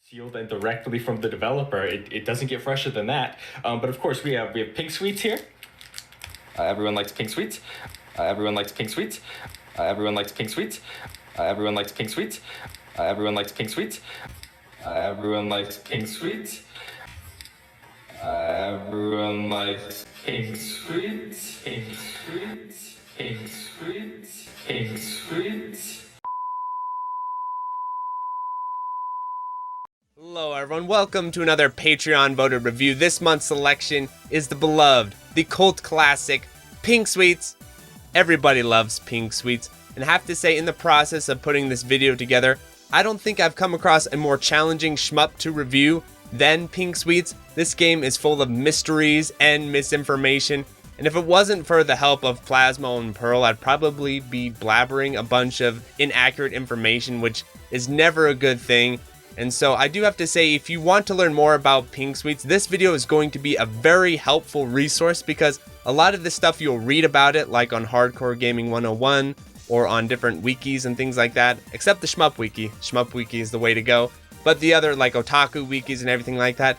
sealed and directly from the developer. It doesn't get fresher than that. But of course we have pink sweets here. Everyone likes pink sweets. Everyone likes pink sweets. Everyone likes pink sweets. Everyone likes pink sweets. Everyone likes pink sweets. Everyone likes pink sweets. Everyone likes pink sweets. Pink sweets. Pink sweets. Pink sweets. Hello everyone, welcome to another Patreon voted review. This month's selection is the beloved, the cult classic, Pink Sweets. Everybody loves Pink Sweets, and I have to say, in the process of putting this video together, I don't think I've come across a more challenging shmup to review than Pink Sweets. This game is full of mysteries and misinformation, and if it wasn't for the help of Plasmo and Pearl, I'd probably be blabbering a bunch of inaccurate information, which is never a good thing. And so I do have to say, if you want to learn more about Pink Sweets, this video is going to be a very helpful resource, because a lot of the stuff you'll read about it, like on Hardcore Gaming 101 or on different wikis and things like that, except the SHMUP wiki. SHMUP wiki is the way to go. But the other, like otaku wikis and everything like that,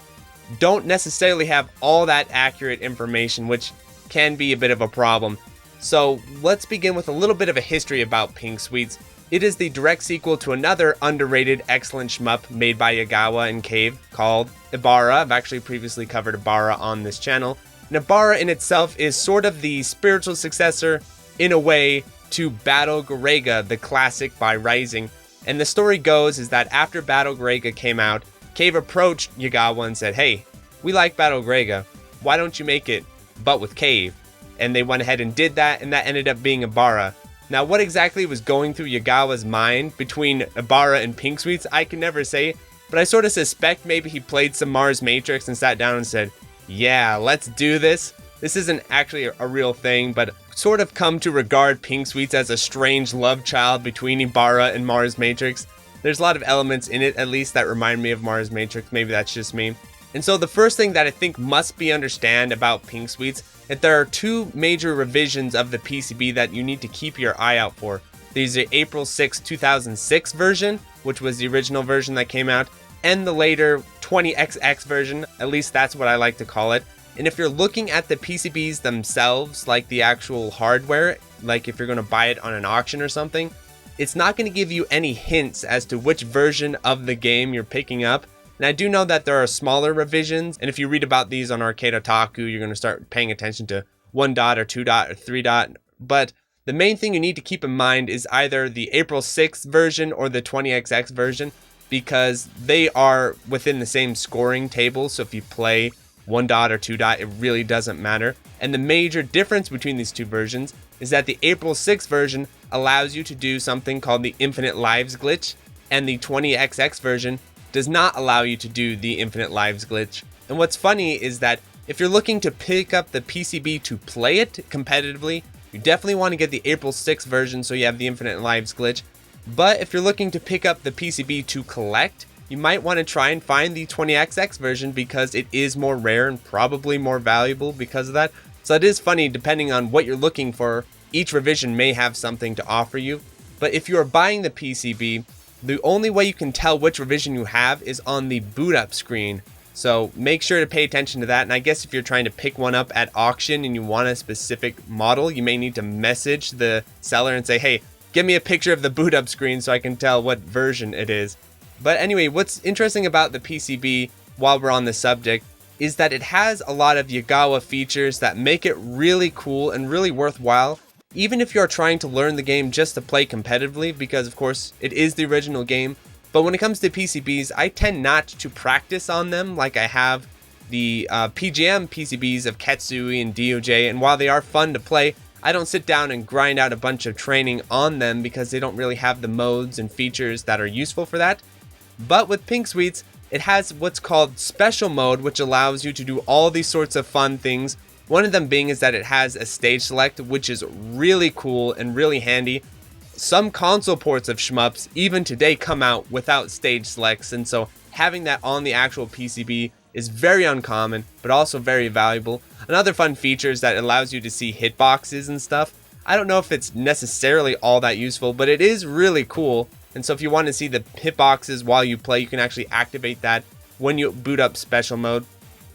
don't necessarily have all that accurate information, which can be a bit of a problem. So let's begin with a little bit of a history about Pink Sweets. It is the direct sequel to another underrated excellent shmup made by Yagawa and Cave called Ibarra. I've actually previously covered Ibarra on this channel. And Ibarra in itself is sort of the spiritual successor, in a way, to Battle Garega, the classic by Rising. And the story goes is that after Battle Garega came out, Cave approached Yagawa and said, "Hey, we like Battle Garega. Why don't you make it, but with Cave?" And they went ahead and did that, and that ended up being Ibarra. Now, what exactly was going through Yagawa's mind between Ibarra and Pink Sweets, I can never say, but I sort of suspect maybe he played some Mars Matrix and sat down and said, "Yeah, let's do this." This isn't actually a real thing, but sort of come to regard Pink Sweets as a strange love child between Ibarra and Mars Matrix. There's a lot of elements in it, at least, that remind me of Mars Matrix. Maybe that's just me. And so the first thing that I think must be understood about Pink Sweets, that there are two major revisions of the PCB that you need to keep your eye out for. There's the April 6, 2006 version, which was the original version that came out, and the later 20XX version, at least that's what I like to call it. And if you're looking at the PCBs themselves, like the actual hardware, like if you're going to buy it on an auction or something, it's not going to give you any hints as to which version of the game you're picking up. And I do know that there are smaller revisions, and if you read about these on Arcade Otaku, you're going to start paying attention to 1 dot or 2 dot or 3 dot. But the main thing you need to keep in mind is either the April 6th version or the 20XX version, because they are within the same scoring table. So if you play 1 dot or 2 dot, it really doesn't matter. And the major difference between these two versions is that the April 6th version allows you to do something called the Infinite Lives glitch, and the 20XX version does not allow you to do the Infinite Lives glitch. And what's funny is that if you're looking to pick up the PCB to play it competitively, you definitely want to get the April 6th version so you have the Infinite Lives glitch. But if you're looking to pick up the PCB to collect, you might want to try and find the 20XX version, because it is more rare and probably more valuable because of that. So it is funny, depending on what you're looking for, each revision may have something to offer you. But if you are buying the PCB, the only way you can tell which revision you have is on the boot up screen. So make sure to pay attention to that. And I guess if you're trying to pick one up at auction and you want a specific model, you may need to message the seller and say, "Hey, give me a picture of the boot up screen so I can tell what version it is." But anyway, what's interesting about the PCB, while we're on the subject, is that it has a lot of Yagawa features that make it really cool and really worthwhile, even if you're trying to learn the game just to play competitively, because of course it is the original game. But when it comes to PCBs, I tend not to practice on them like I have the PGM PCBs of Ketsui and DOJ, and while they are fun to play, I don't sit down and grind out a bunch of training on them because they don't really have the modes and features that are useful for that. But with Pink Sweets, it has what's called special mode, which allows you to do all these sorts of fun things. One of them being is that it has a stage select, which is really cool and really handy. Some console ports of shmups even today come out without stage selects, and so having that on the actual PCB is very uncommon, but also very valuable. Another fun feature is that it allows you to see hitboxes and stuff. I don't know if it's necessarily all that useful, but it is really cool. And so if you want to see the hitboxes while you play, you can actually activate that when you boot up special mode.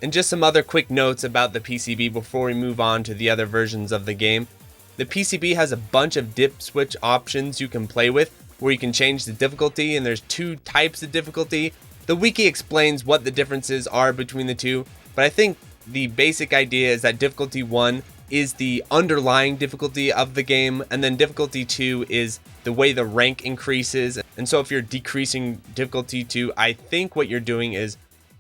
And just some other quick notes about the PCB before we move on to the other versions of the game. The PCB has a bunch of dip switch options you can play with, where you can change the difficulty, and there's 2 types of difficulty. The wiki explains what the differences are between the two, but I think the basic idea is that difficulty 1 is the underlying difficulty of the game, and then difficulty 2 is the way the rank increases. And so if you're decreasing difficulty 2, I think what you're doing is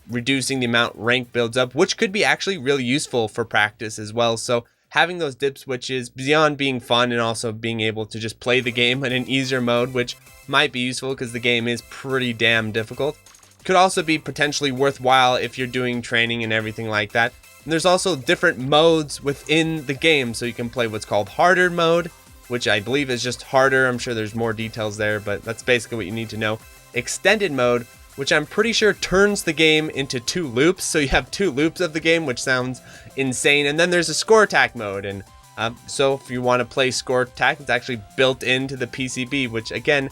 reducing the amount rank builds up, which could be actually really useful for practice as well. So having those dip switches, beyond being fun and also being able to just play the game in an easier mode, which might be useful because the game is pretty damn difficult, could also be potentially worthwhile if you're doing training and everything like that. And there's also different modes within the game, so you can play what's called harder mode, which I believe is just harder. I'm sure there's more details there, but that's basically what you need to know. Extended mode, which I'm pretty sure turns the game into 2 loops, so you have 2 loops of the game, which sounds insane. And then there's a score attack mode, and so if you want to play score attack, it's actually built into the PCB, which again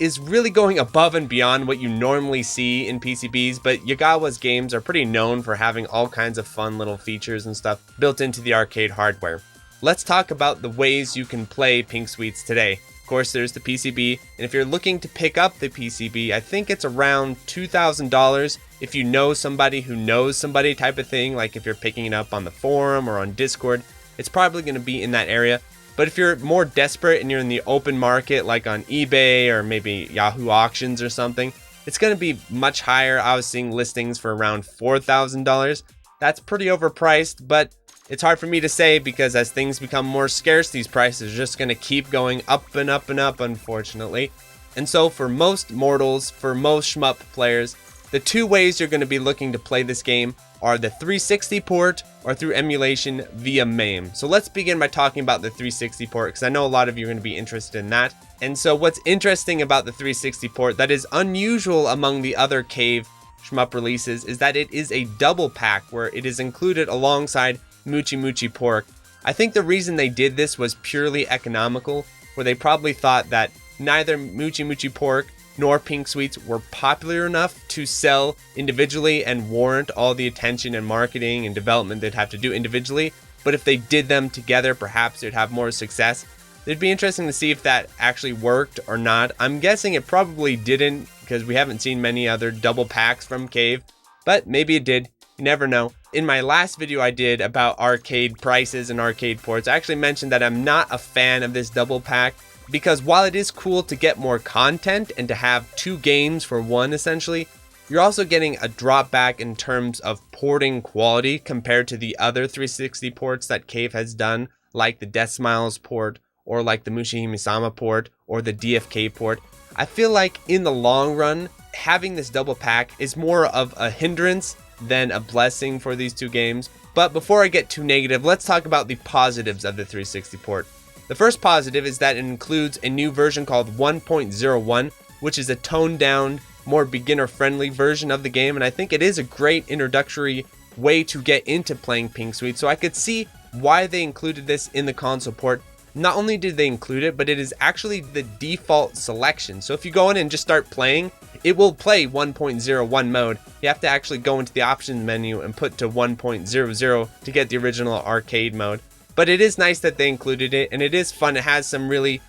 is really going above and beyond what you normally see in PCBs, but Yagawa's games are pretty known for having all kinds of fun little features and stuff built into the arcade hardware. Let's talk about the ways you can play Pink Sweets today. Of course, there's the PCB, and if you're looking to pick up the PCB, I think it's around $2,000 if you know somebody who knows somebody type of thing, like if you're picking it up on the forum or on Discord, it's probably going to be in that area. But if you're more desperate and you're in the open market, like on eBay or maybe Yahoo Auctions or something, it's going to be much higher. I was seeing listings for around $4,000. That's pretty overpriced, but it's hard for me to say because as things become more scarce, these prices are just going to keep going up and up and up, unfortunately. And so for most mortals, for most shmup players, the 2 ways you're going to be looking to play this game are the 360 port or through emulation via MAME. So let's begin by talking about the 360 port, because I know a lot of you are going to be interested in that. And so what's interesting about the 360 port that is unusual among the other Cave shmup releases is that it is a double pack where it is included alongside Mochi Mochi Pork. I think the reason they did this was purely economical, where they probably thought that neither Mochi Mochi Pork nor Pink Sweets were popular enough to sell individually and warrant all the attention and marketing and development they'd have to do individually. But if they did them together, perhaps they'd have more success. It'd be interesting to see if that actually worked or not. I'm guessing it probably didn't, because we haven't seen many other double packs from Cave, but maybe it did. You never know. In my last video I did about arcade prices and arcade ports, I actually mentioned that I'm not a fan of this double pack, because while it is cool to get more content and to have 2 games for one essentially, you're also getting a drop back in terms of porting quality compared to the other 360 ports that Cave has done, like the Death Smiles port, or like the Mushihime-sama port, or the DFK port. I feel like in the long run, having this double pack is more of a hindrance than a blessing for these 2 games. But before I get too negative, let's talk about the positives of the 360 port. The first positive is that it includes a new version called 1.01, which is a toned down, more beginner friendly version of the game, and I think it is a great introductory way to get into playing Pink Sweets. So I could see why they included this in the console port. Not only did they include it, but it is actually the default selection. So if you go in and just start playing, it will play 1.01 mode. You have to actually go into the options menu and put to 1.00 to get the original arcade mode. But it is nice that they included it, and it is fun. It has some really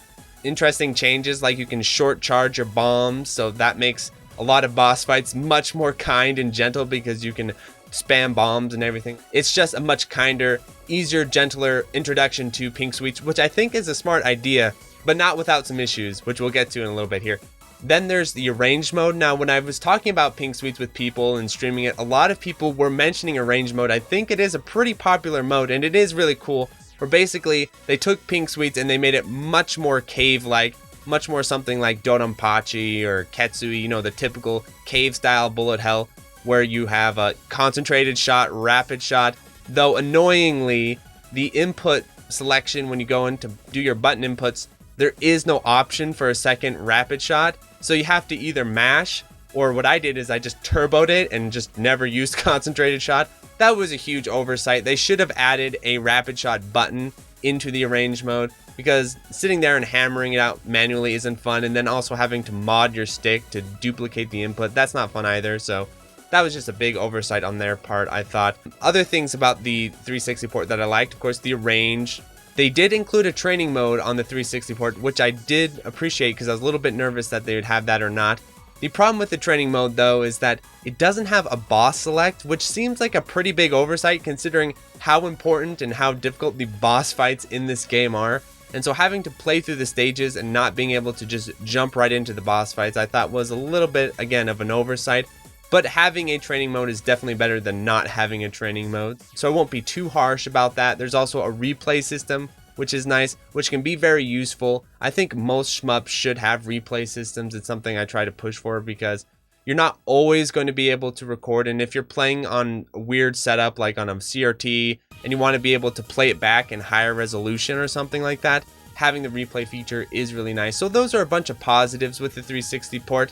interesting changes, like you can short charge your bombs, so that makes a lot of boss fights much more kind and gentle because you can spam bombs and everything. It's just a much kinder, easier, gentler introduction to Pink Sweets, which I think is a smart idea, but not without some issues, which we'll get to in a little bit here. Then there's the arranged mode. Now, when I was talking about Pink Sweets with people and streaming it, a lot of people were mentioning arranged mode. I think it is a pretty popular mode, and it is really cool, where basically they took Pink Sweets and they made it much more Cave-like, much more something like Dodonpachi or Ketsui, you know, the typical Cave-style bullet hell, where you have a concentrated shot, rapid shot, though annoyingly, the input selection when you go in to do your button inputs, there is no option for a second rapid shot. So you have to either mash, or what I did is I just turboed it and just never used concentrated shot. That was a huge oversight. They should have added a rapid shot button into the arrange mode, because sitting there and hammering it out manually isn't fun, and then also having to mod your stick to duplicate the input, that's not fun either. So that was just a big oversight on their part, I thought. Other things about the 360 port that I liked, of course, the arrange. They did include a training mode on the 360 port, which I did appreciate because I was a little bit nervous that they would have that or not. The problem with the training mode, though, is that it doesn't have a boss select, which seems like a pretty big oversight considering how important and how difficult the boss fights in this game are. And so having to play through the stages and not being able to just jump right into the boss fights, I thought was a little bit, again, of an oversight. But having a training mode is definitely better than not having a training mode. So I won't be too harsh about that. There's also a replay system, which is nice, which can be very useful. I think most shmups should have replay systems. It's something I try to push for because you're not always going to be able to record. And if you're playing on a weird setup like on a CRT and you want to be able to play it back in higher resolution or something like that, having the replay feature is really nice. So those are a bunch of positives with the 360 port,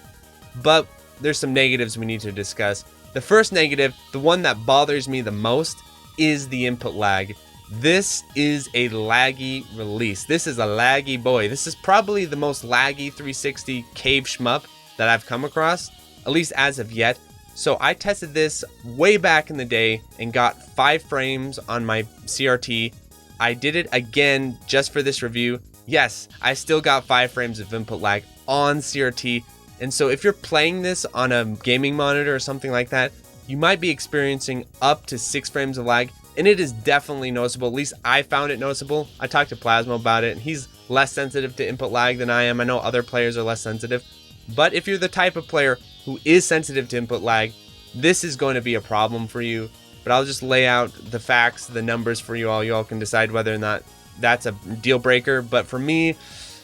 but there's some negatives we need to discuss. The first negative, the one that bothers me the most, is the input lag. This is a laggy release. This is a laggy boy. This is probably the most laggy 360 cave shmup that I've come across, at least as of yet. So I tested this way back in the day and got 5 frames on my CRT. I did it again just for this review. Yes, I still got 5 frames of input lag on CRT. And so if you're playing this on a gaming monitor or something like that, you might be experiencing up to 6 frames of lag. And it is definitely noticeable. At least I found it noticeable. I talked to Plasma about it, and he's less sensitive to input lag than I am. I know other players are less sensitive. But if you're the type of player who is sensitive to input lag, this is going to be a problem for you. But I'll just lay out the facts, the numbers for you all. You all can decide whether or not that's a deal breaker. But for me,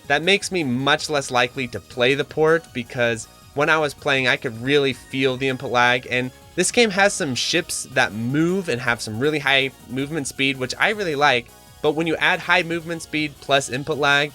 that makes me much less likely to play the port, because when I was playing, I could really feel the input lag. And this game has some ships that move and have some really high movement speed, which I really like. But when you add high movement speed plus input lag,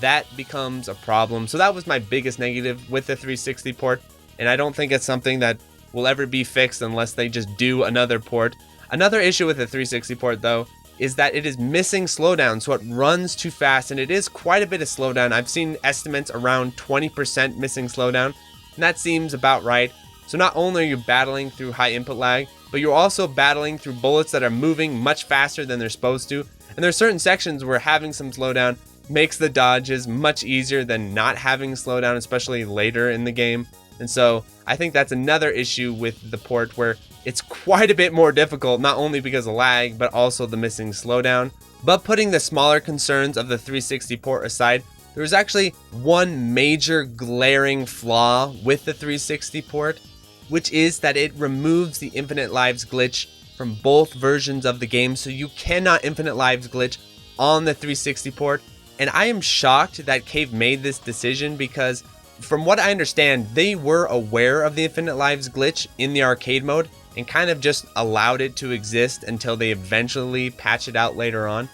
that becomes a problem. So that was my biggest negative with the 360 port. And I don't think it's something that will ever be fixed unless they just do another port. Another issue with the 360 port, though, is that it is missing slowdown. So it runs too fast, and it is quite a bit of slowdown. I've seen estimates around 20% missing slowdown, and that seems about right. So not only are you battling through high input lag, but you're also battling through bullets that are moving much faster than they're supposed to. And there are certain sections where having some slowdown makes the dodges much easier than not having slowdown, especially later in the game. And so I think that's another issue with the port, where it's quite a bit more difficult, not only because of lag, but also the missing slowdown. But putting the smaller concerns of the 360 port aside, there was actually one major glaring flaw with the 360 port, which is that it removes the infinite lives glitch from both versions of the game. So you cannot infinite lives glitch on the 360 port. And I am shocked that Cave made this decision, because from what I understand, they were aware of the infinite lives glitch in the arcade mode and kind of just allowed it to exist until they eventually patch it out later on.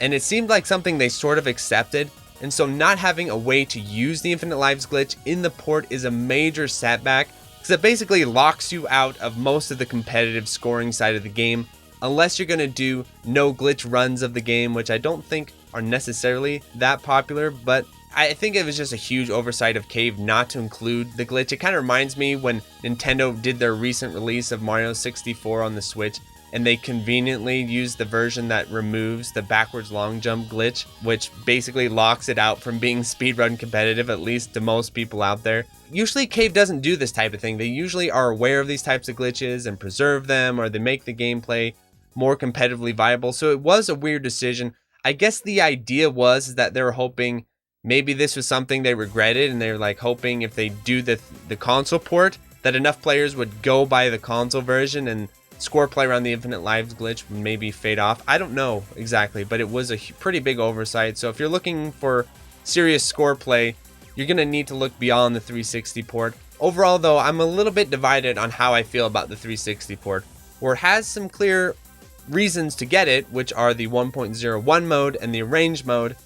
And it seemed like something they sort of accepted. And so not having a way to use the infinite lives glitch in the port is a major setback, because it basically locks you out of most of the competitive scoring side of the game, unless you're going to do no glitch runs of the game, which I don't think are necessarily that popular. But I think it was just a huge oversight of Cave not to include the glitch. It kind of reminds me when Nintendo did their recent release of Mario 64 on the Switch, and they conveniently used the version that removes the backwards long jump glitch, which basically locks it out from being speedrun competitive, at least to most people out there. Usually Cave doesn't do this type of thing. They usually are aware of these types of glitches and preserve them, or they make the gameplay more competitively viable. So it was a weird decision. I guess the idea was that they were hoping maybe this was something they regretted, and they were like hoping if they do the console port that enough players would go buy the console version and score play around the infinite lives glitch would maybe fade off. I don't know exactly, but it was a pretty big oversight. So if you're looking for serious score play, you're going to need to look beyond the 360 port. Overall, though, I'm a little bit divided on how I feel about the 360 port, where it has some clear reasons to get it, which are the 1.01 mode and the arrange mode,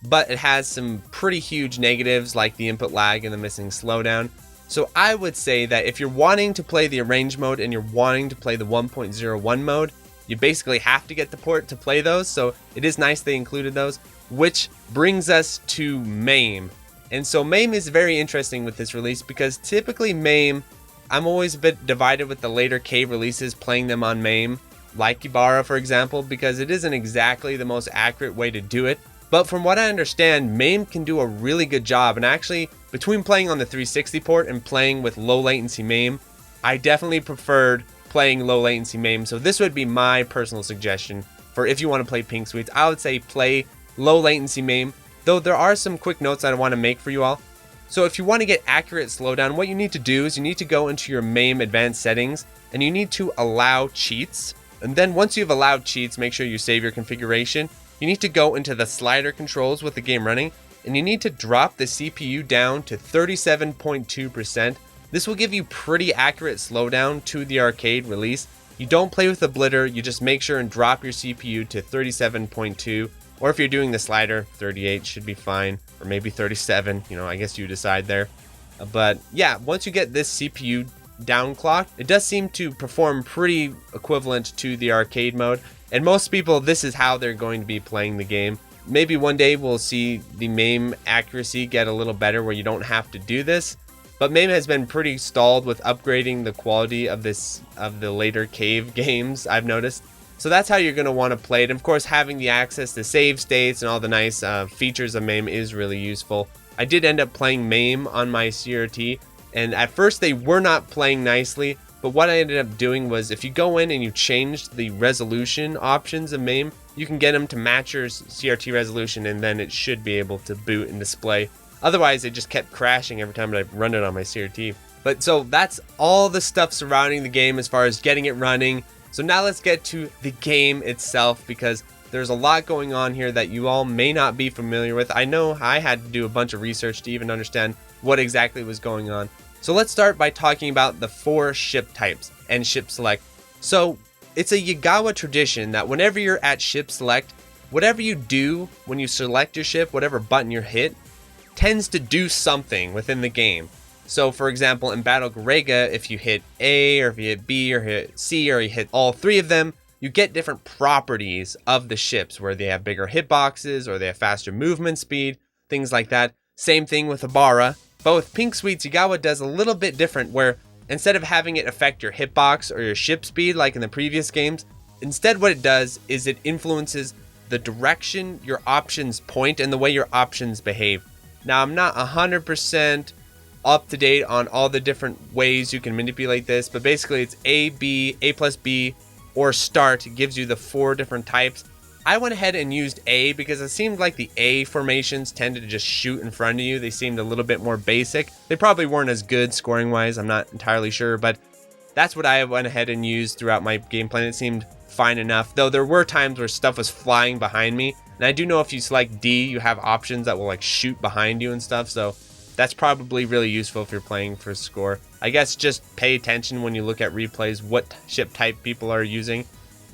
but it has some pretty huge negatives like the input lag and the missing slowdown. So I would say that if you're wanting to play the arrange mode and you're wanting to play the 1.01 mode, you basically have to get the port to play those, so it is nice they included those. Which brings us to MAME. And so MAME is very interesting with this release because typically MAME, I'm always a bit divided with the later cave releases playing them on MAME, like Ibarra for example, because it isn't exactly the most accurate way to do it. But from what I understand, MAME can do a really good job, and actually between playing on the 360 port and playing with low latency MAME, I definitely preferred playing low latency MAME. So this would be my personal suggestion for if you want to play Pink Sweets. I would say play low latency MAME, though there are some quick notes that I want to make for you all. So if you want to get accurate slowdown, what you need to do is you need to go into your MAME advanced settings and you need to allow cheats. And then once you've allowed cheats, make sure you save your configuration. You need to go into the slider controls with the game running and you need to drop the CPU down to 37.2%. This will give you pretty accurate slowdown to the arcade release. You don't play with the blitter, you just make sure and drop your CPU to 37.2, or if you're doing the slider, 38 should be fine, or maybe 37, I guess you decide there. But yeah, once you get this CPU downclocked, it does seem to perform pretty equivalent to the arcade mode, and most people, this is how they're going to be playing the game. Maybe one day we'll see the MAME accuracy get a little better where you don't have to do this. But MAME has been pretty stalled with upgrading the quality of the later cave games, I've noticed. So that's how you're going to want to play it. And of course, having the access to save states and all the nice features of MAME is really useful. I did end up playing MAME on my CRT, and at first they were not playing nicely. But what I ended up doing was if you go in and you change the resolution options of MAME, you can get them to match your CRT resolution, and then it should be able to boot and display. Otherwise, it just kept crashing every time I run it on my CRT. But so that's all the stuff surrounding the game as far as getting it running. So now let's get to the game itself, because there's a lot going on here that you all may not be familiar with. I know I had to do a bunch of research to even understand what exactly was going on. So let's start by talking about the 4 ship types and ship select. So it's a Yagawa tradition that whenever you're at ship select, whatever you do when you select your ship, whatever button you hit, tends to do something within the game. So for example, in Battle Garega, if you hit A, or if you hit B, or hit C, or you hit all 3 of them, you get different properties of the ships where they have bigger hitboxes or they have faster movement speed, things like that. Same thing with Ibarra. But with Pink Sweets, Yagawa does a little bit different, where instead of having it affect your hitbox or your ship speed like in the previous games, instead what it does is it influences the direction your options point and the way your options behave. Now, I'm not 100% up to date on all the different ways you can manipulate this, but basically it's A, B, A plus B, or start. It gives you the 4 different types. I went ahead and used A because it seemed like the A formations tended to just shoot in front of you. They seemed a little bit more basic. They probably weren't as good scoring-wise, I'm not entirely sure, but that's what I went ahead and used throughout my gameplay, and it seemed fine enough, though there were times where stuff was flying behind me. And I do know if you select D, you have options that will like shoot behind you and stuff, so that's probably really useful if you're playing for score. I guess just pay attention when you look at replays what ship type people are using.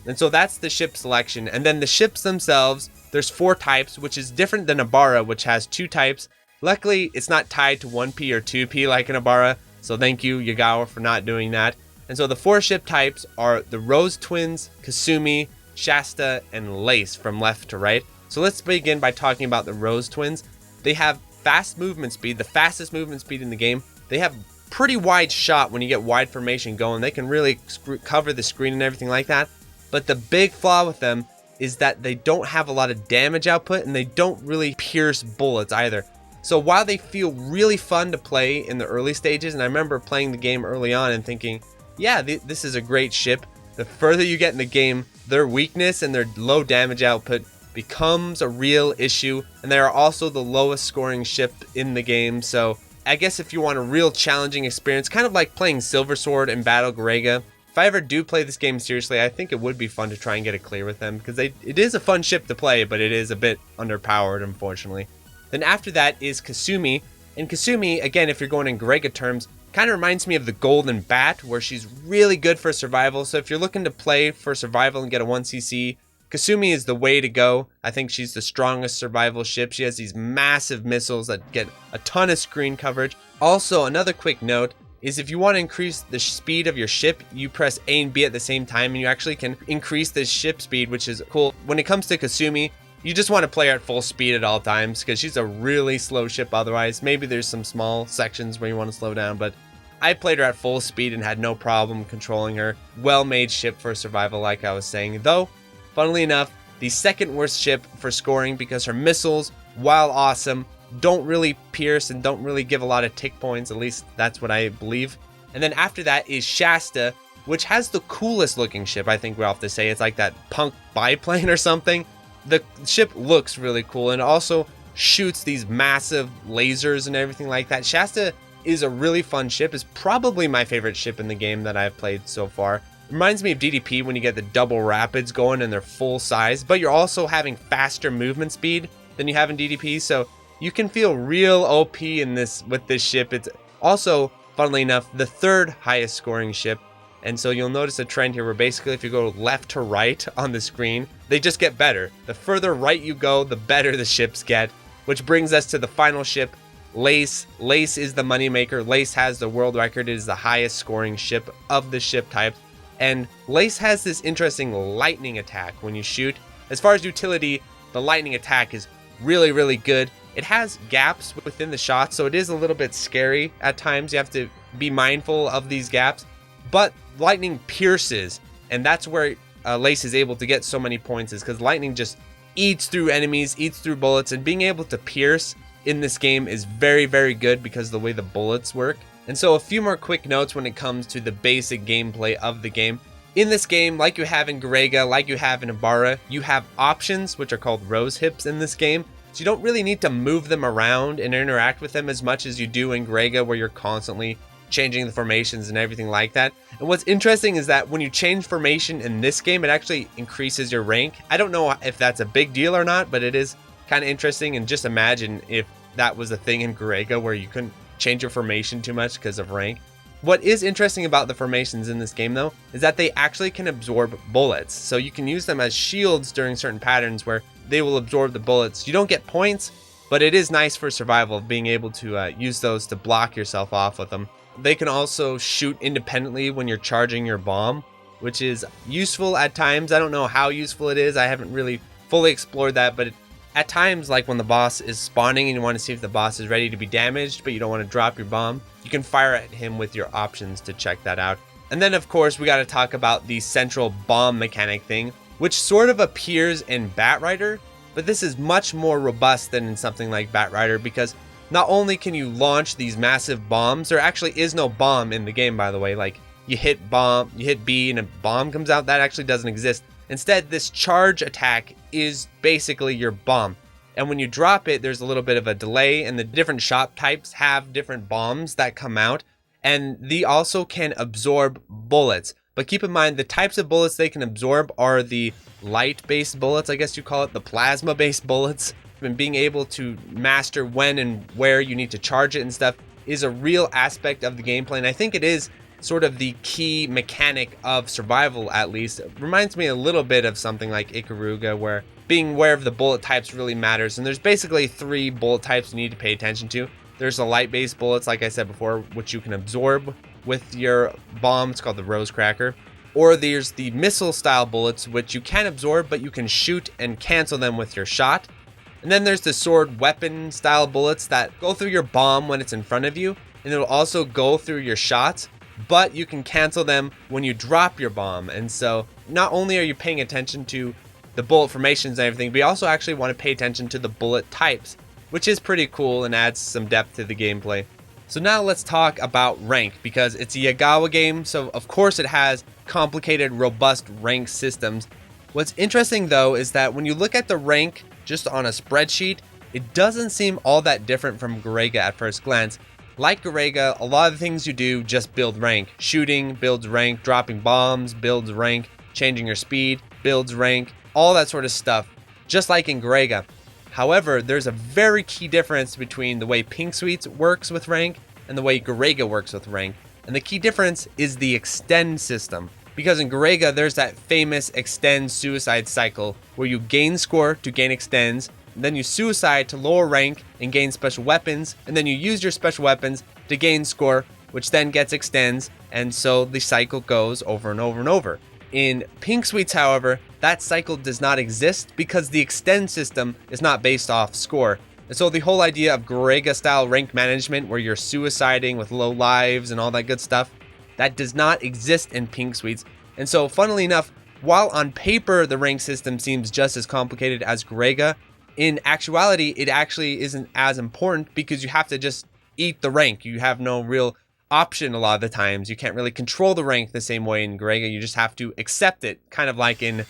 And so that's the ship selection. And then the ships themselves, there's 4 types, which is different than Ibarra, which has 2 types. Luckily, it's not tied to 1P or 2P like in Ibarra, so thank you, Yagawa, for not doing that. And so the 4 ship types are the Rose Twins, Kasumi, Shasta, and Lace from left to right. So let's begin by talking about the Rose Twins. They have fast movement speed, the fastest movement speed in the game. They have pretty wide shot when you get wide formation going. They can really cover the screen and everything like that. But the big flaw with them is that they don't have a lot of damage output and they don't really pierce bullets either. So while they feel really fun to play in the early stages, and I remember playing the game early on and thinking, yeah, this is a great ship. The further you get in the game, their weakness and their low damage output becomes a real issue, and they are also the lowest scoring ship in the game. So I guess if you want a real challenging experience, kind of like playing Silver Sword and Battle Garega, if I ever do play this game seriously, I think it would be fun to try and get it clear with them, because it is a fun ship to play, but it is a bit underpowered, unfortunately. Then after that is Kasumi, and Kasumi, again, if you're going in Garega terms, kind of reminds me of the Golden Bat, where she's really good for survival. So if you're looking to play for survival and get a 1cc, Kasumi is the way to go. I think she's the strongest survival ship. She has these massive missiles that get a ton of screen coverage. Also, another quick note, is if you want to increase the speed of your ship, you press A and B at the same time, and you actually can increase the ship speed, which is cool. When it comes to Kasumi, you just want to play her at full speed at all times because she's a really slow ship otherwise. Maybe there's some small sections where you want to slow down, but I played her at full speed and had no problem controlling her. Well-made ship for survival, like I was saying. Though, funnily enough, the second worst ship for scoring because her missiles, while awesome, don't really pierce and don't really give a lot of tick points. At least that's what I believe. And then after that is Shasta, which has the coolest looking ship, I think we'll have to say. It's like that punk biplane or something. The ship looks really cool and also shoots these massive lasers and everything like that. Shasta is a really fun ship. It's probably my favorite ship in the game that I've played so far. Reminds me of DDP when you get the double rapids going and they're full size, but you're also having faster movement speed than you have in DDP, so you can feel real OP in this with this ship. It's also, funnily enough, the third highest scoring ship. And so you'll notice a trend here where basically if you go left to right on the screen, they just get better. The further right you go, the better the ships get, which brings us to the final ship, Lace. Lace is the moneymaker. Lace has the world record. It is the highest scoring ship of the ship types. And Lace has this interesting lightning attack when you shoot. As far as utility, the lightning attack is really, really good. It has gaps within the shots, so it is a little bit scary at times. You have to be mindful of these gaps. But lightning pierces, and that's where Lace is able to get so many points, is because lightning just eats through enemies, eats through bullets, and being able to pierce in this game is very, very good because of the way the bullets work. And so a few more quick notes when it comes to the basic gameplay of the game. In this game, like you have in Garega, like you have in Ibarra, you have options, which are called rose hips in this game. So you don't really need to move them around and interact with them as much as you do in Garega, where you're constantly changing the formations and everything like that. And what's interesting is that when you change formation in this game, it actually increases your rank. I don't know if that's a big deal or not, but it is kind of interesting. And just imagine if that was a thing in Garega where you couldn't change your formation too much because of rank. What is interesting about the formations in this game though is that they actually can absorb bullets. So you can use them as shields during certain patterns where they will absorb the bullets. You don't get points, but it is nice for survival, being able to use those to block yourself off with them. They can also shoot independently when you're charging your bomb, which is useful at times. I don't know how useful it is. I haven't really fully explored that, but at times, like when the boss is spawning and you want to see if the boss is ready to be damaged, but you don't want to drop your bomb, you can fire at him with your options to check that out. And then, of course, we got to talk about the central bomb mechanic thing, which sort of appears in Batrider, but this is much more robust than in something like Batrider because not only can you launch these massive bombs, there actually is no bomb in the game, by the way. Like, you hit B and a bomb comes out. That actually doesn't exist. Instead, this charge attack is basically your bomb. And when you drop it, there's a little bit of a delay, and the different shop types have different bombs that come out. And they also can absorb bullets. But keep in mind, the types of bullets they can absorb are the light-based bullets, I guess you call it, the plasma-based bullets. And being able to master when and where you need to charge it and stuff is a real aspect of the gameplay. And I think it is sort of the key mechanic of survival, at least. It reminds me a little bit of something like Ikaruga, where being aware of the bullet types really matters. And there's basically 3 bullet types you need to pay attention to. There's the light-based bullets, like I said before, which you can absorb with your bomb. It's called the Rose Cracker. Or there's the missile-style bullets, which you can absorb, but you can shoot and cancel them with your shot. And then there's the sword weapon style bullets that go through your bomb when it's in front of you, and it'll also go through your shots, but you can cancel them when you drop your bomb. And so not only are you paying attention to the bullet formations and everything, but you also actually want to pay attention to the bullet types, which is pretty cool and adds some depth to the gameplay. So now let's talk about rank, because it's a Yagawa game, so of course it has complicated, robust rank systems. What's interesting though is that when you look at the rank just on a spreadsheet, it doesn't seem all that different from Garega at first glance. Like Garega, a lot of the things you do just build rank. Shooting builds rank, dropping bombs builds rank, changing your speed builds rank, all that sort of stuff, just like in Garega. However, there's a very key difference between the way Pink Suites works with rank and the way Garega works with rank. And the key difference is the extend system. Because in Garega, there's that famous extend suicide cycle where you gain score to gain extends, then you suicide to lower rank and gain special weapons, and then you use your special weapons to gain score which then gets extends, and so the cycle goes over and over and over. In Pink Suites, however, that cycle does not exist because the extend system is not based off score. And so the whole idea of Grega style rank management, where you're suiciding with low lives and all that good stuff, that does not exist in Pink Suites. And so funnily enough, while on paper the rank system seems just as complicated as Grega, in actuality it actually isn't as important because you have to just eat the rank. You have no real option a lot of the times. You can't really control the rank the same way in Grega. You just have to accept it, kind of like in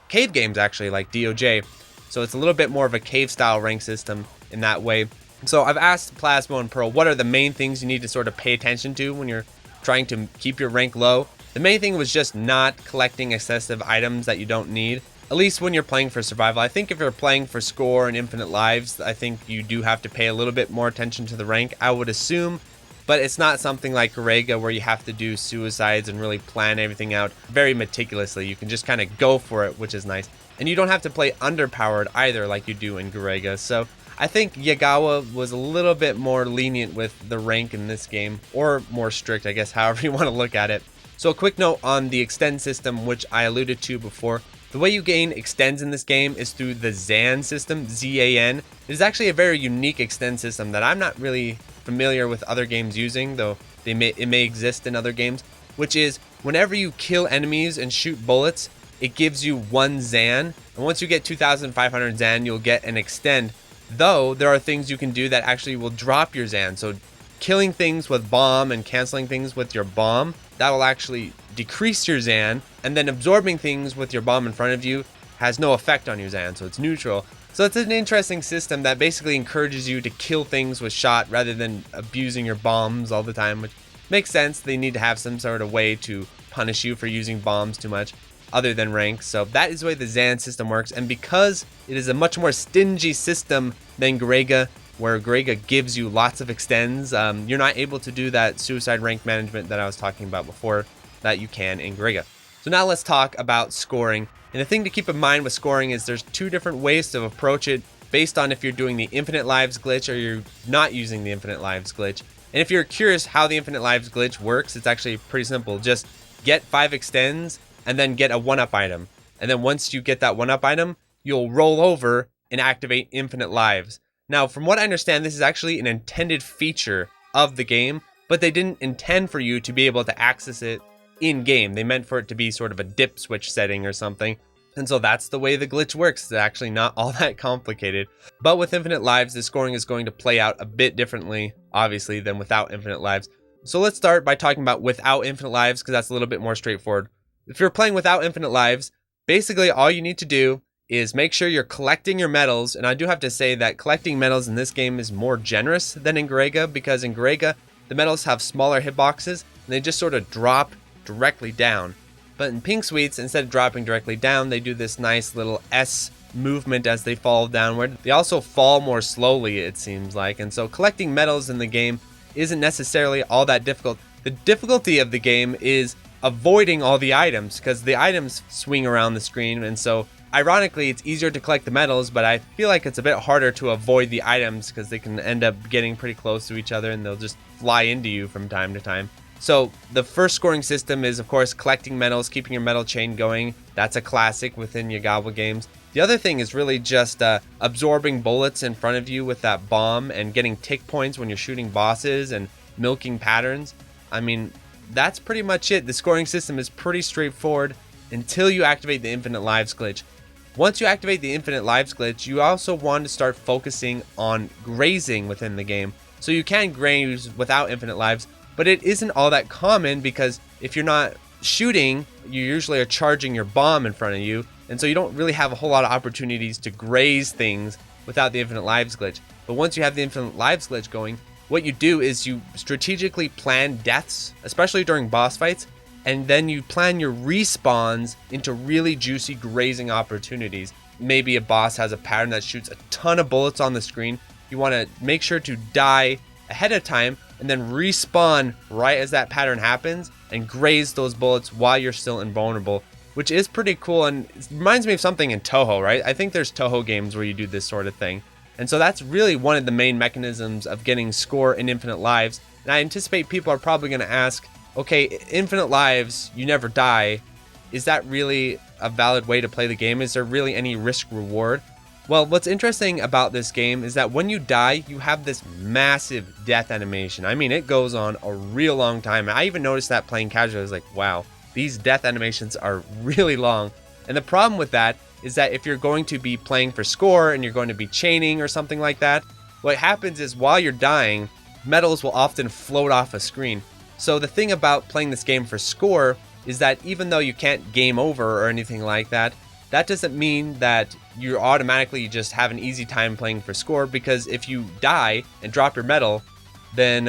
cave games actually, like DOJ. So it's a little bit more of a cave style rank system in that way. So I've asked Plasmo and Pearl, what are the main things you need to sort of pay attention to when you're trying to keep your rank low? The main thing was just not collecting excessive items that you don't need, at least when you're playing for survival. I think if you're playing for score and infinite lives, I think you do have to pay a little bit more attention to the rank, I would assume. But it's not something like Grega where you have to do suicides and really plan everything out very meticulously. You can just kind of go for it, which is nice. And you don't have to play underpowered either like you do in Grega. So I think Yagawa was a little bit more lenient with the rank in this game, or more strict, I guess, however you want to look at it. So a quick note on the extend system, which I alluded to before. The way you gain extends in this game is through the ZAN system, Z-A-N. It is actually a very unique extend system that I'm not really familiar with other games using, though it may exist in other games, which is whenever you kill enemies and shoot bullets, it gives you 1 ZAN, and once you get 2,500 ZAN, you'll get an extend, though there are things you can do that actually will drop your ZAN. So killing things with bomb and canceling things with your bomb, that will actually decrease your ZAN, and then absorbing things with your bomb in front of you has no effect on your ZAN, so it's neutral. So it's an interesting system that basically encourages you to kill things with shot rather than abusing your bombs all the time, which makes sense. They need to have some sort of way to punish you for using bombs too much other than rank. So that is the way the ZAN system works, and because it is a much more stingy system than Grega, where Grega gives you lots of extends, you're not able to do that suicide rank management that I was talking about before that you can in Grega. So now let's talk about scoring. And the thing to keep in mind with scoring is there's 2 different ways to approach it based on if you're doing the infinite lives glitch or you're not using the infinite lives glitch. And if you're curious how the infinite lives glitch works, it's actually pretty simple. Just get 5 extends and then get a 1-up item. And then once you get that 1-up item, you'll roll over and activate infinite lives. Now, from what I understand, this is actually an intended feature of the game, but they didn't intend for you to be able to access it in-game. They meant for it to be sort of a dip switch setting or something. And so that's the way the glitch works. It's actually not all that complicated. But with infinite lives, the scoring is going to play out a bit differently, obviously, than without infinite lives. So let's start by talking about without infinite lives, because that's a little bit more straightforward. If you're playing without infinite lives, basically all you need to do is make sure you're collecting your medals. And I do have to say that collecting medals in this game is more generous than in Grega, because in Grega, the medals have smaller hitboxes and they just sort of drop directly down. But in Pink Suites, instead of dropping directly down, they do this nice little S movement as they fall downward. They also fall more slowly, it seems like. And so collecting medals in the game isn't necessarily all that difficult. The difficulty of the game is avoiding all the items, because the items swing around the screen, and so ironically it's easier to collect the medals, but I feel like it's a bit harder to avoid the items because they can end up getting pretty close to each other and they'll just fly into you from time to time. So the first scoring system is, of course, collecting medals, keeping your medal chain going. That's a classic within Yagawa games. The other thing is really just absorbing bullets in front of you with that bomb and getting tick points when you're shooting bosses and milking patterns. I mean, that's pretty much it. The scoring system is pretty straightforward until you activate the infinite lives glitch. Once you activate the infinite lives glitch, you also want to start focusing on grazing within the game. So you can graze without infinite lives, but it isn't all that common because if you're not shooting, you usually are charging your bomb in front of you, and so you don't really have a whole lot of opportunities to graze things without the infinite lives glitch. But once you have the infinite lives glitch going, what you do is you strategically plan deaths, especially during boss fights, and then you plan your respawns into really juicy grazing opportunities. Maybe a boss has a pattern that shoots a ton of bullets on the screen. You want to make sure to die ahead of time and then respawn right as that pattern happens and graze those bullets while you're still invulnerable, which is pretty cool, and it reminds me of something in Toho, right? I think there's Toho games where you do this sort of thing. And so that's really one of the main mechanisms of getting score in infinite lives, And I anticipate people are probably going to ask, okay, infinite lives, you never die. Is that really a valid way to play the game? Is there really any risk reward? Well, what's interesting about this game is that when you die, you have this massive death animation. I mean, it goes on a real long time. I even noticed that playing casual. I was like, wow, these death animations are really long. And the problem with that is that if you're going to be playing for score and you're going to be chaining or something like that, what happens is while you're dying, medals will often float off a screen. So the thing about playing this game for score is that even though you can't game over or anything like that, that doesn't mean that you automatically just have an easy time playing for score, because if you die and drop your medal, then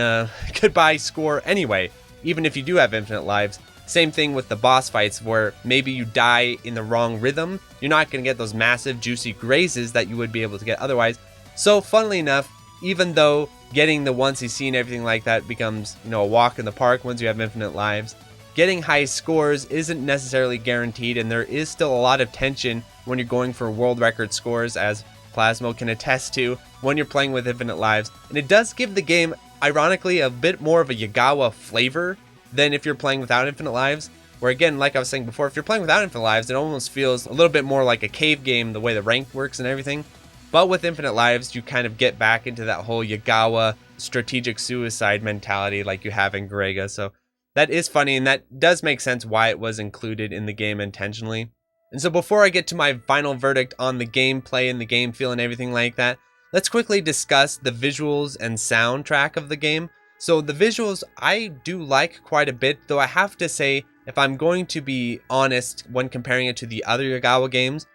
goodbye score anyway, even if you do have infinite lives. Same thing with the boss fights, where maybe you die in the wrong rhythm, you're not going to get those massive juicy grazes that you would be able to get otherwise. So funnily enough, even though getting the 1cc and everything like that becomes, a walk in the park once you have infinite lives, getting high scores isn't necessarily guaranteed, and there is still a lot of tension when you're going for world record scores, as Plasmo can attest to, when you're playing with infinite lives. And it does give the game, ironically, a bit more of a Yagawa flavor than if you're playing without infinite lives, where again, like I was saying before, if you're playing without infinite lives, it almost feels a little bit more like a cave game, the way the rank works and everything. But with infinite lives, you kind of get back into that whole Yagawa strategic suicide mentality like you have in Grega. So that is funny, and that does make sense why it was included in the game intentionally. And so before I get to my final verdict on the gameplay and the game feel and everything like that, let's quickly discuss the visuals and soundtrack of the game. So the visuals I do like quite a bit, though I have to say, if I'm going to be honest when comparing it to the other Yagawa games,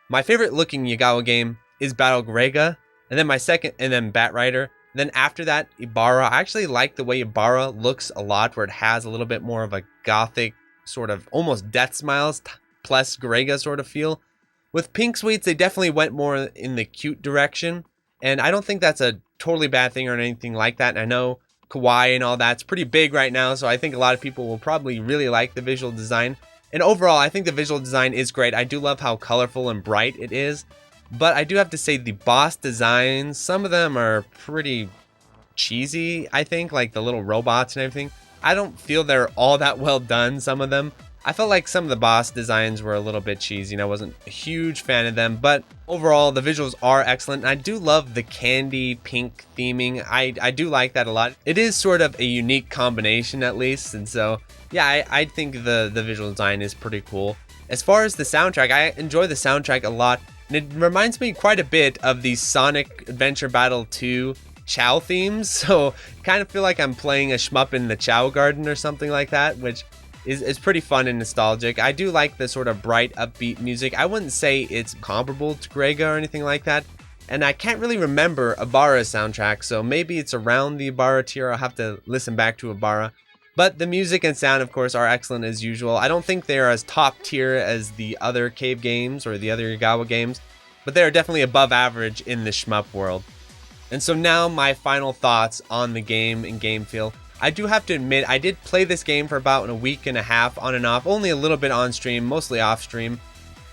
my favorite looking Yagawa game is Battle Grega, and then my second, and then Batrider. Then after that, Ibarra. I actually like the way Ibarra looks a lot, where it has a little bit more of a gothic, sort of almost Death Smiles plus Grega sort of feel. With Pink Sweets, they definitely went more in the cute direction, and I don't think that's a totally bad thing or anything like that. And I know Kawaii and all that's pretty big right now, so I think a lot of people will probably really like the visual design. And overall, I think the visual design is great. I do love how colorful and bright it is. But I do have to say the boss designs, some of them are pretty cheesy, I think, like the little robots and everything. I don't feel they're all that well done, some of them. I felt like some of the boss designs were a little bit cheesy, and I wasn't a huge fan of them. But overall, the visuals are excellent. And I do love the candy pink theming. I do like that a lot. It is sort of a unique combination, at least. And so, yeah, I think the visual design is pretty cool. As far as the soundtrack, I enjoy the soundtrack a lot. And it reminds me quite a bit of the Sonic Adventure Battle 2 Chow themes. So kind of feel like I'm playing a shmup in the Chow Garden or something like that, which is pretty fun and nostalgic. I do like the sort of bright, upbeat music. I wouldn't say it's comparable to Grega or anything like that. And I can't really remember Ibarra's soundtrack, so maybe it's around the Ibarra tier. I'll have to listen back to Ibarra. But the music and sound, of course, are excellent as usual. I don't think they're as top tier as the other cave games or the other Yagawa games, but they are definitely above average in the shmup world. And so now my final thoughts on the game and game feel. I do have to admit, I did play this game for about a week and a half on and off, only a little bit on stream, mostly off stream.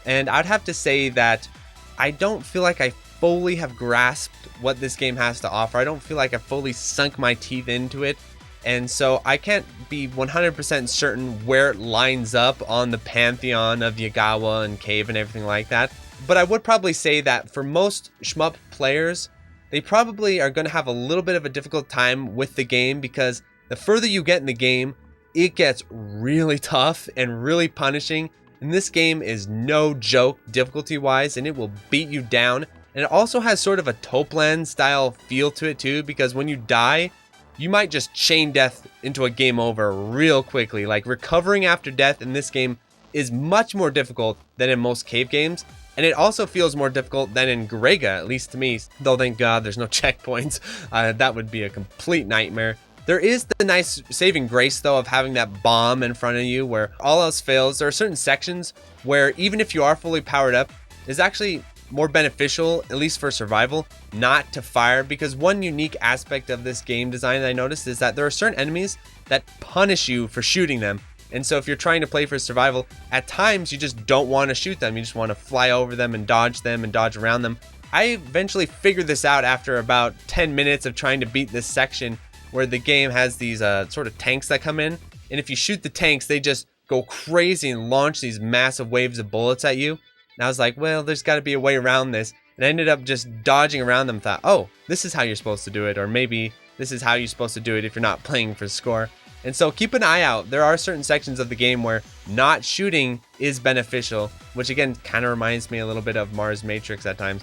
And I'd have to say that I don't feel like I fully have grasped what this game has to offer. I don't feel like I fully sunk my teeth into it. And so I can't be 100% certain where it lines up on the pantheon of Yagawa and Cave and everything like that. But I would probably say that for most shmup players, they probably are going to have a little bit of a difficult time with the game, because the further you get in the game, it gets really tough and really punishing. And this game is no joke difficulty-wise, and it will beat you down. And it also has sort of a Toplan style feel to it too, because when you die, you might just chain death into a game over real quickly. Like, recovering after death in this game is much more difficult than in most cave games. And it also feels more difficult than in Grega, at least to me. Though thank God there's no checkpoints. That would be a complete nightmare. There is the nice saving grace, though, of having that bomb in front of you where all else fails. There are certain sections where even if you are fully powered up, it's actually more beneficial, at least for survival, not to fire, because one unique aspect of this game design that I noticed is that there are certain enemies that punish you for shooting them. And so if you're trying to play for survival, at times you just don't want to shoot them. You just want to fly over them and dodge around them. I eventually figured this out after about 10 minutes of trying to beat this section, where the game has these sort of tanks that come in, and if you shoot the tanks, they just go crazy and launch these massive waves of bullets at you. And I was like, well, there's got to be a way around this. And I ended up just dodging around them, thought, oh, this is how you're supposed to do it, or maybe this is how you're supposed to do it if you're not playing for score. And so keep an eye out. There are certain sections of the game where not shooting is beneficial, which again kind of reminds me a little bit of Mars Matrix at times.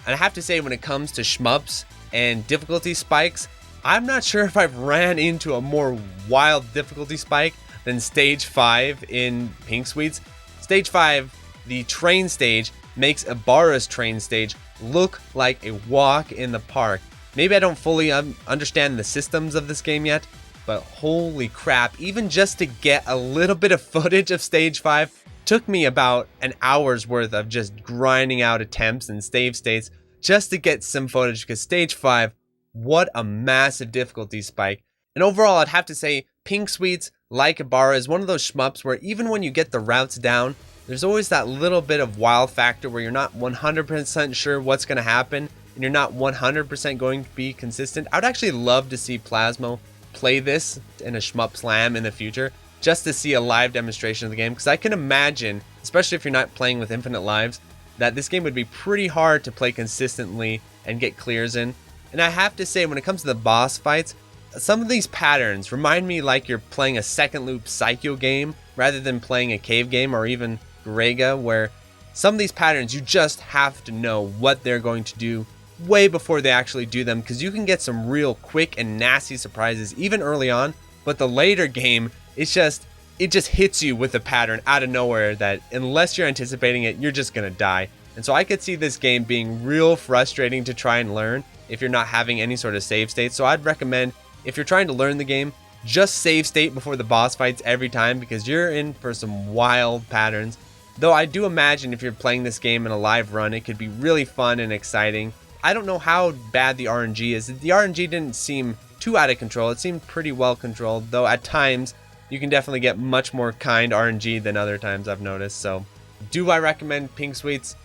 And I have to say, when it comes to shmups and difficulty spikes, I'm not sure if I've ran into a more wild difficulty spike than Stage 5 in Pink Suites. Stage 5, the train stage, makes Ibarra's train stage look like a walk in the park. Maybe I don't fully understand the systems of this game yet, but holy crap, even just to get a little bit of footage of Stage 5 took me about an hour's worth of just grinding out attempts and save states just to get some footage, because Stage 5, what a massive difficulty spike. And overall, I'd have to say Pink Suites, like Ibarra, is one of those shmups where even when you get the routes down, there's always that little bit of wild factor where you're not 100% sure what's going to happen, and you're not 100% going to be consistent. I would actually love to see Plasmo play this in a shmup slam in the future, just to see a live demonstration of the game, because I can imagine, especially if you're not playing with infinite lives, that this game would be pretty hard to play consistently and get clears in. And I have to say, when it comes to the boss fights, some of these patterns remind me like you're playing a second loop Psycho game rather than playing a cave game, or even Grega, where some of these patterns you just have to know what they're going to do way before they actually do them, because you can get some real quick and nasty surprises even early on, but the later game, it just hits you with a pattern out of nowhere that unless you're anticipating it, you're just gonna die. And so I could see this game being real frustrating to try and learn if you're not having any sort of save state. So I'd recommend, if you're trying to learn the game, just save state before the boss fights every time, because you're in for some wild patterns. Though I do imagine if you're playing this game in a live run, it could be really fun and exciting. I don't know how bad the RNG is. The RNG didn't seem too out of control. It seemed pretty well controlled, though at times you can definitely get much more kind RNG than other times, I've noticed. So do I recommend Pink Suites?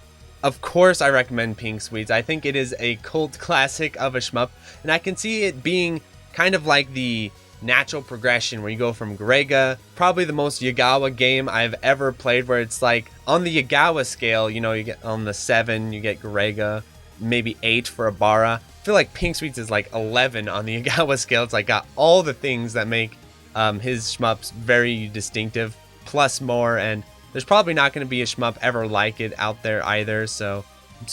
Of course I recommend Pink Suites. I think it is a cult classic of a shmup, and I can see it being kind of like the natural progression where you go from Grega, probably the most Yagawa game I've ever played, where it's like on the Yagawa scale, you know, you get on the 7, you get Grega, maybe 8 for Ibarra. I feel like Pink Suites is like 11 on the Yagawa scale. It's like got all the things that make his shmups very distinctive, plus more, and there's probably not going to be a shmup ever like it out there either. So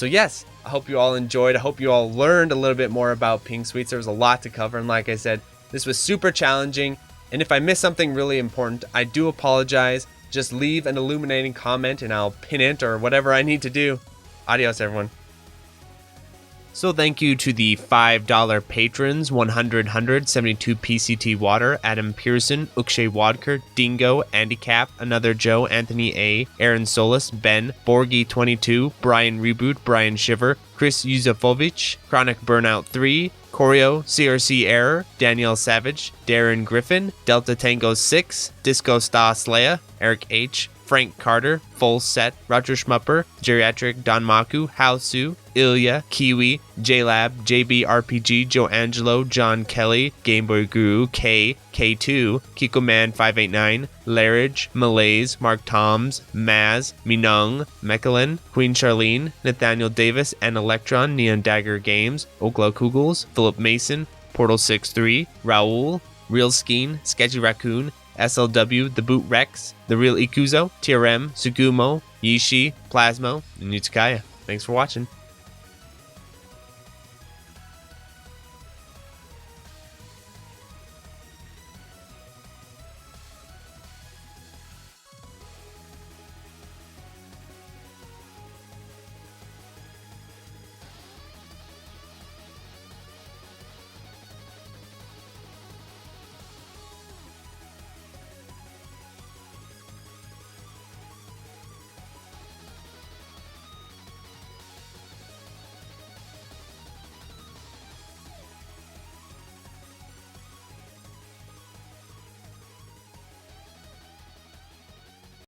yes, I hope you all enjoyed. I hope you all learned a little bit more about Pink Suites. There was a lot to cover, and like I said, this was super challenging, and if I missed something really important, I do apologize. Just leave an illuminating comment and I'll pin it or whatever I need to do. Adios, everyone. So thank you to the $5 patrons: 172 PCT Water, Adam Pearson, Ukshay Wadker, Dingo, Andy Cap, Another Joe, Anthony A, Aaron Solis, Ben, Borgie22, Brian Reboot, Brian Shiver, Chris Yuzefovich, Chronic Burnout 3, Choreo, CRC Error, Danielle Savage, Darren Griffin, Delta Tango 6, Disco Star Slayer, Eric H, Frank Carter, Full Set, Roger Schmupper, Geriatric, Don Maku, Hao Su, Ilya, Kiwi, JLab, JB RPG, Joe Angelo, John Kelly, Gameboy Guru, K, K2, Kiko Man 589, Larridge, Malaise, Mark Toms, Maz, Minung, Mechalin, Queen Charlene, Nathaniel Davis, and Electron, Neon Dagger Games, Okla Kugels, Philip Mason, Portal 63, Raul, Real Skeen, Sketchy Raccoon, SLW, The Boot Rex, The Real Ikuzo, TRM, Sugumo, Yishi, Plasmo, and Utsukaya. Thanks for watching.